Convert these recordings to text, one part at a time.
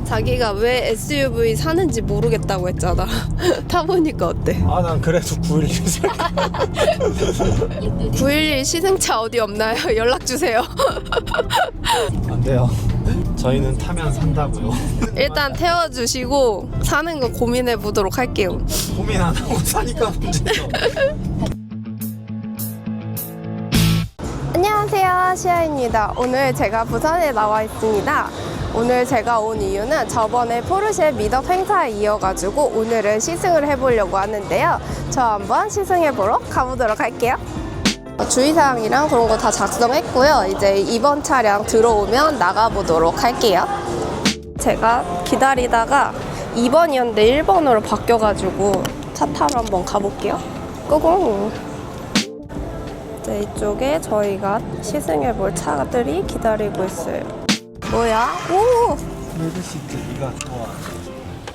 자기가 왜 SUV 사는지 모르겠다고 했잖아. 타보니까 어때? 아, 난 그래도 911 살. 911 시승차 어디 없나요? 연락주세요. 안 돼요. 저희는 타면 산다고요. 일단 태워주시고 사는 거 고민해 보도록 할게요. 고민 안 하고 사니까 문제죠. 안녕하세요, 시아입니다. 오늘 제가 부산에 나와 있습니다. 오늘 제가 온 이유는 저번에 포르쉐 미덕 행사에 이어가지고 오늘은 시승을 해보려고 하는데요. 저 한번 시승해보러 가보도록 할게요. 주의사항이랑 그런 거 다 작성했고요. 이제 이번 차량 들어오면 나가보도록 할게요. 제가 기다리다가 2번이었는데 1번으로 바뀌어가지고 차 타러 한번 가볼게요. 고고! 이제 이쪽에 저희가 시승해볼 차들이 기다리고 있어요. 뭐야? 오! 레드시트 네가 좋아.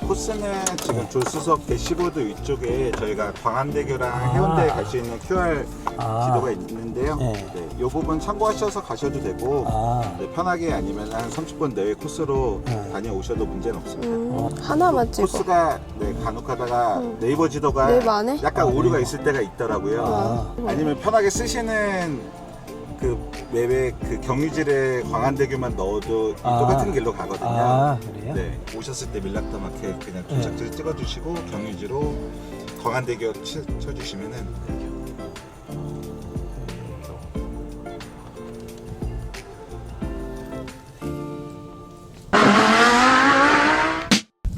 코스는 지금 조수석 대시보드 위쪽에 저희가 광안대교랑 해운대에 갈 수 있는 QR 지도가 있는데요. 네. 이 부분 참고하셔서 가셔도 되고 편하게 아니면 한 30분 내외 코스로 다녀오셔도 문제는 없습니다. 하나만 찍어. 코스가 간혹 가다가 네이버 지도가 네이버 안 해? 약간 오류가 있을 때가 있더라고요. 아니면 편하게 쓰시는 그 맵에 그 경유지에 광안대교만 넣어도 똑같은 길로 가거든요. 그래요? 네, 오셨을 때 밀락더마켓 그냥 도착지를 찍어주시고 경유지로 광안대교 쳐주시면은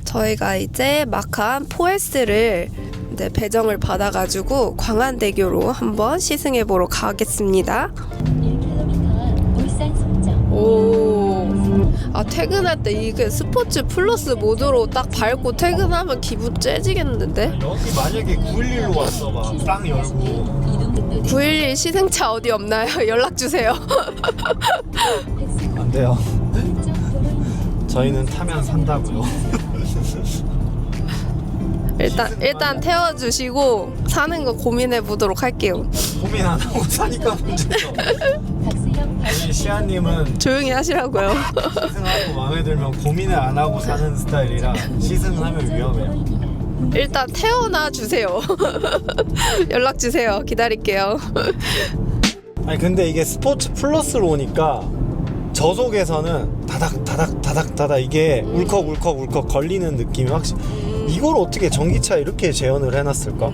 저희가 이제 마칸 4S를 이제 배정을 받아가지고 광안대교로 한번 시승해보러 가겠습니다. 1km 울산 송정. 오, 퇴근할 때 이게 스포츠 플러스 모드로 딱 밟고 퇴근하면 기분 째지겠는데? 여기 만약에 911로 왔어 막 땅 열고 911 시승차 어디 없나요? 연락주세요. 안 돼요. 저희는 타면 산다고요. 일단 태워주시고 사는 거 고민해 보도록 할게요. 고민 안 하고 사니까 문제죠. 우리 시아님은 조용히 하시라고요. 시승하고 마음에 들면 고민을 안 하고 사는 스타일이라 시승하면 위험해요. 일단 태워놔 주세요. 연락 주세요. 기다릴게요. 아니 근데 이게 스포츠 플러스로 오니까 저속에서는 다닥 이게 울컥 걸리는 느낌이 확실히. 이걸 어떻게 전기차 이렇게 재현을 해놨을까?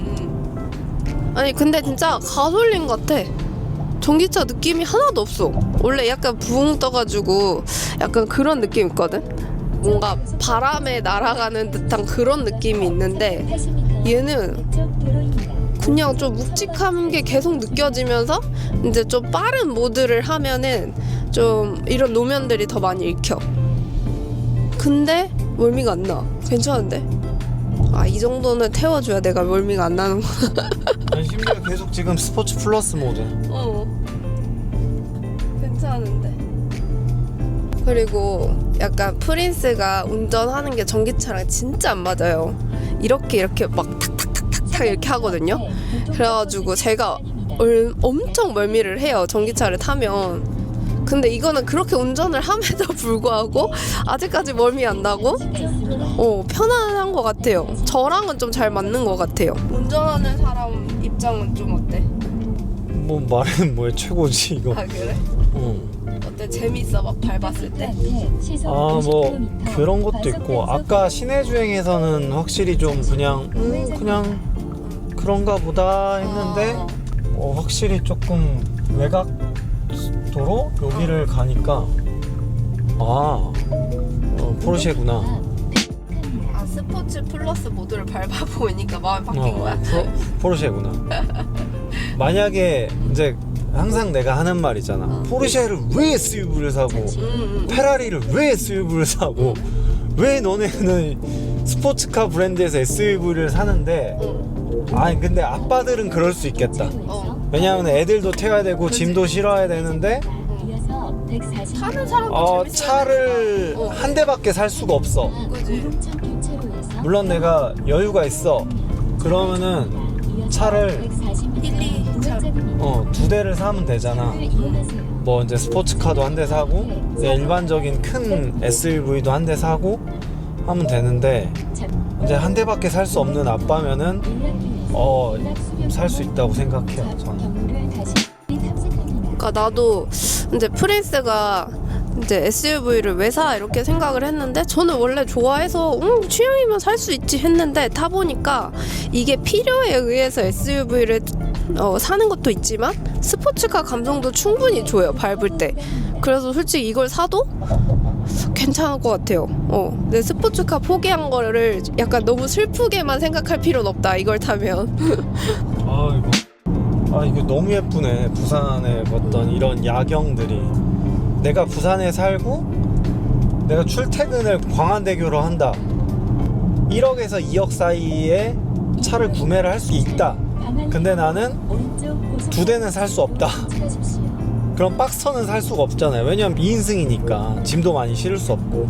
아니 근데 진짜 가솔린 같아. 전기차 느낌이 하나도 없어. 원래 약간 부웅 떠가지고 약간 그런 느낌 있거든. 뭔가 바람에 날아가는 듯한 그런 느낌이 있는데 얘는 그냥 좀 묵직한 게 계속 느껴지면서 이제 좀 빠른 모드를 하면은 좀 이런 노면들이 더 많이 읽혀. 근데 멀미가 안 나. 괜찮은데? 이 정도는 태워줘야 내가 멀미가 안 나는 거야. 아니, 심지어 계속 지금 스포츠 플러스 모드. 괜찮은데. 그리고 약간 프린스가 운전하는 게 전기차랑 진짜 안 맞아요. 이렇게 막 탁탁탁탁탁 이렇게 하거든요. 그래가지고 제가 엄청 멀미를 해요, 전기차를 타면. 근데 이거는 그렇게 운전을 함에도 불구하고 아직까지 멀미 안 나고 편안한 것 같아요. 저랑은 좀 잘 맞는 것 같아요. 운전하는 사람 입장은 좀 어때? 뭐 말은 뭐야 최고지 이거. 그래? 응. 어때? 재밌어? 막 밟았을 때? 뭐 그런 것도 있고 아까 시내 주행에서는 확실히 좀 그냥 그런가 보다 했는데 확실히 조금 외곽도로 여기를 가니까 포르쉐구나. 스포츠 플러스 모드를 밟아보니까 마음이 바뀐 거야? 포르쉐구나. 만약에 이제 항상 내가 하는 말 있잖아. 포르쉐를 왜 SUV를 사고 페라리를 왜 SUV를 사고 왜 너네는 스포츠카 브랜드에서 SUV를 사는데 근데 아빠들은 그럴 수 있겠다. 왜냐하면 애들도 태워야 되고 짐도 실어야 되는데 타는 사람도 차를 한 대밖에 살 수가 없어. 물론 내가 여유가 있어. 그러면은 차를 2대를 사면 되잖아. 뭐 이제 스포츠카도 한 대 사고 일반적인 큰 SUV도 한 대 사고 하면 되는데 이제 한 대밖에 살 수 없는 아빠면은 살 수 있다고 생각해요 저는. 그러니까 나도 이제 프린스가 이제 SUV를 왜 사 이렇게 생각을 했는데 저는 원래 좋아해서 취향이면 살 수 있지 했는데 타보니까 이게 필요에 의해서 SUV를 사는 것도 있지만 스포츠카 감성도 충분히 줘요 밟을 때. 그래서 솔직히 이걸 사도 괜찮을 것 같아요. 내 스포츠카 포기한 거를 약간 너무 슬프게만 생각할 필요는 없다 이걸 타면. 이거 너무 예쁘네. 부산의 어떤 이런 야경들이. 내가 부산에 살고 내가 출퇴근을 광안대교로 한다. 1억에서 2억 사이에 차를 구매를 할 수 있다. 근데 나는 2대는 살 수 없다. 그럼 박스터는 살 수가 없잖아요. 왜냐면 2인승이니까 짐도 많이 실을 수 없고.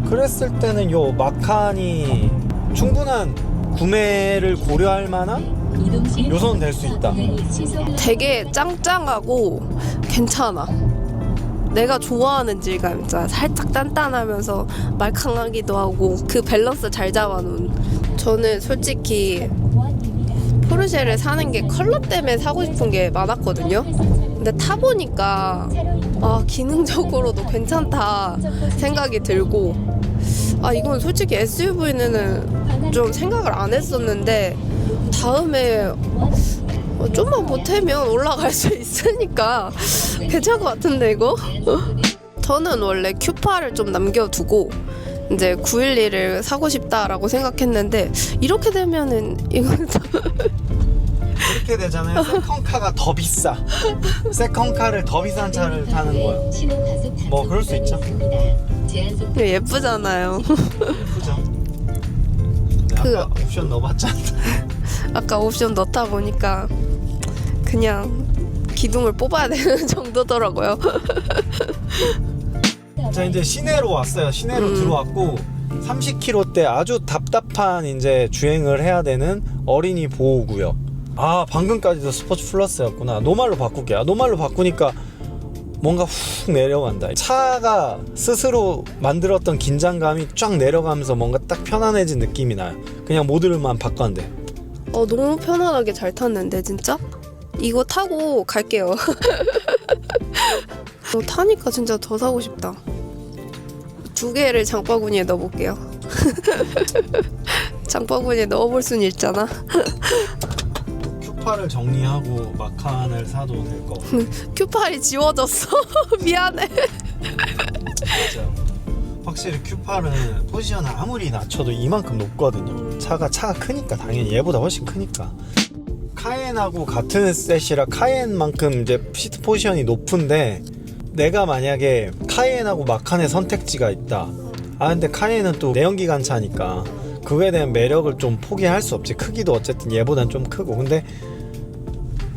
그랬을 때는 요 마칸이 충분한 구매를 고려할 만한 요소는 될 수 있다. 되게 짱짱하고 괜찮아. 내가 좋아하는 질감 있잖아. 살짝 단단하면서 말캉하기도 하고 그 밸런스 잘 잡아놓은. 저는 솔직히 포르쉐를 사는 게 컬러 때문에 사고 싶은 게 많았거든요. 근데 타보니까 기능적으로도 괜찮다 생각이 들고, 이건 솔직히 SUV는 좀 생각을 안 했었는데 다음에 좀만 보태면 올라갈 수 있으니까 괜찮을 것 같은데 이거? 저는 원래 Q8을 좀 남겨두고 이제 911을 사고 싶다라고 생각했는데 이렇게 되면은 이건 이렇게 되잖아요. 세컨카가 더 비싸. 세컨카를 더 비싼 차를 타는 거예요. 뭐 그럴 수 있죠. 예쁘잖아요. 예쁘죠. 아까 옵션 넣어봤잖아. 아까 옵션 넣다 보니까 그냥 기둥을 뽑아야 되는 정도더라고요. 자, 이제 시내로 왔어요. 시내로 들어왔고 30km대 아주 답답한 이제 주행을 해야 되는 어린이 보호구역. 방금까지도 스포츠 플러스였구나. 노말로 바꿀게요. 노말로 바꾸니까 뭔가 훅 내려간다. 차가 스스로 만들었던 긴장감이 쫙 내려가면서 뭔가 딱 편안해진 느낌이 나요. 그냥 모드를만 바꿨는데. 너무 편안하게 잘 탔는데 진짜? 이거 타고 갈게요. 이거 타니까 진짜 더 사고 싶다. 2개를 장바구니에 넣어볼게요. 장바구니에 넣어볼 수는 있잖아. Q8을 정리하고 마칸을 사도 될 거. Q8이 지워졌어. 미안해. 진짜 확실히 Q8은 포지션을 아무리 낮춰도 이만큼 높거든요. 차가 크니까 당연히 얘보다 훨씬 크니까. 카엔하고 같은 셋이라 카엔만큼 이제 시트 포지션이 높은데, 내가 만약에 카엔하고 마칸의 선택지가 있다. 근데 카엔은 또 내연기관 차니까 그거에 대한 매력을 좀 포기할 수 없지. 크기도 어쨌든 얘보단 좀 크고. 근데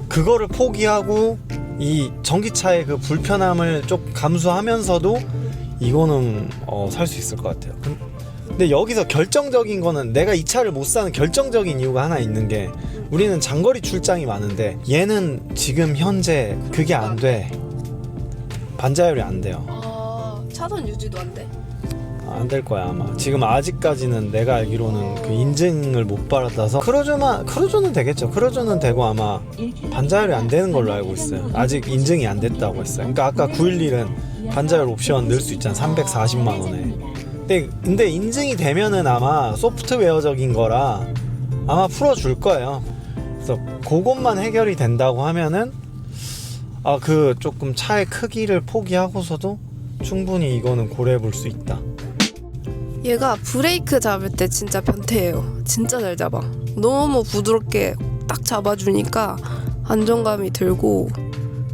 그거를 포기하고 이 전기차의 그 불편함을 좀 감수하면서도 이거는 살 수 있을 것 같아요. 근데 여기서 결정적인 거는, 내가 이 차를 못 사는 결정적인 이유가 하나 있는 게, 우리는 장거리 출장이 많은데 얘는 지금 현재 그게 안 돼. 반자율이 안 돼요. 차선 유지도 안 돼? 안 될 거야 아마. 지금 아직까지는 내가 알기로는 그 인증을 못 받아서. 크루즈는 되겠죠. 크루즈는 되고 아마 반자율이 안 되는 걸로 알고 있어요. 아직 인증이 안 됐다고 했어요. 그러니까 아까 911은 반자율 옵션 넣을 수 있잖아. 340만 원에. 근데 인증이 되면은 아마 소프트웨어적인 거라 아마 풀어줄 거예요. 그래서 그것만 해결이 된다고 하면은 그 조금 차의 크기를 포기하고서도 충분히 이거는 고려해 볼 수 있다. 얘가 브레이크 잡을 때 진짜 변태예요. 진짜 잘 잡아. 너무 부드럽게 딱 잡아주니까 안정감이 들고.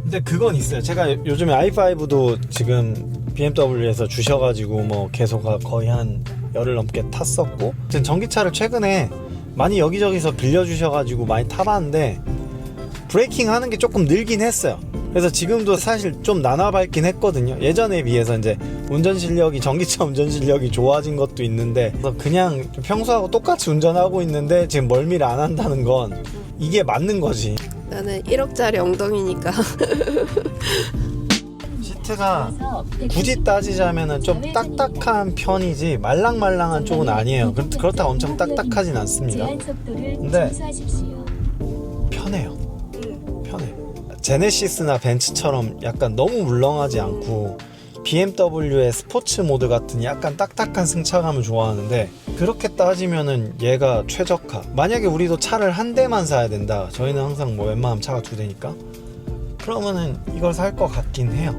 근데 그건 있어요. 제가 요즘에 i5도 지금 BMW에서 주셔가지고 뭐 계속 거의 한 열흘 넘게 탔었고, 전기차를 최근에 많이 여기저기서 빌려주셔가지고 많이 타봤는데 브레이킹 하는 게 조금 늘긴 했어요. 그래서 지금도 사실 좀 나눠밟긴 했거든요. 예전에 비해서 이제 전기차 운전 실력이 좋아진 것도 있는데, 그냥 평소하고 똑같이 운전하고 있는데 지금 멀미를 안 한다는 건 이게 맞는 거지. 나는 1억짜리 엉덩이니까. 시트 시트가 굳이 따지자면은 좀 딱딱한 편이지 말랑말랑한 쪽은 아니에요. 그렇다고 엄청 딱딱하진 않습니다. 근데 편해요. 편해. 제네시스나 벤츠처럼 약간 너무 물렁하지 않고 BMW의 스포츠 모드 같은 약간 딱딱한 승차감을 좋아하는데, 그렇게 따지면은 얘가 최적화. 만약에 우리도 차를 한 대만 사야 된다, 저희는 항상 뭐 웬만하면 차가 2대니까, 그러면은 이걸 살 것 같긴 해요.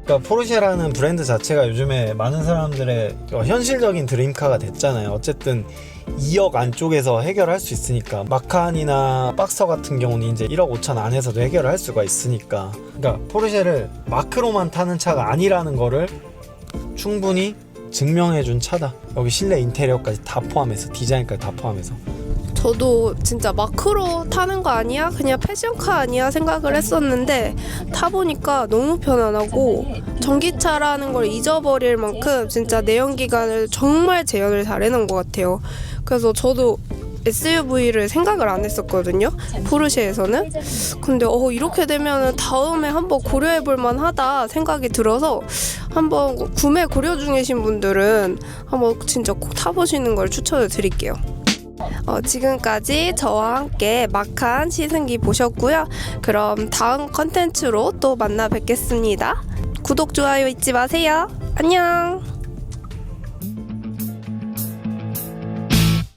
그러니까 포르쉐라는 브랜드 자체가 요즘에 많은 사람들의 현실적인 드림카가 됐잖아요. 어쨌든 2억 안쪽에서 해결할 수 있으니까. 마칸이나 박서 같은 경우는 이제 1억 5천 안에서도 해결할 수가 있으니까. 그러니까 포르쉐를 마크로만 타는 차가 아니라는 거를 충분히 증명해준 차다. 여기 실내 인테리어까지 다 포함해서, 디자인까지 다 포함해서. 저도 진짜 마크로 타는 거 아니야? 그냥 패션카 아니야? 생각을 했었는데 타보니까 너무 편안하고 전기차라는 걸 잊어버릴 만큼 진짜 내연기관을 정말 재현을 잘 해놓은 것 같아요. 그래서 저도 SUV를 생각을 안 했었거든요, 포르쉐에서는. 근데 이렇게 되면 다음에 한번 고려해볼 만하다 생각이 들어서 한번 구매 고려 중이신 분들은 한번 진짜 꼭 타보시는 걸 추천을 드릴게요. 지금까지 저와 함께 마칸 시승기 보셨고요. 그럼 다음 컨텐츠로 또 만나 뵙겠습니다. 구독, 좋아요 잊지 마세요. 안녕.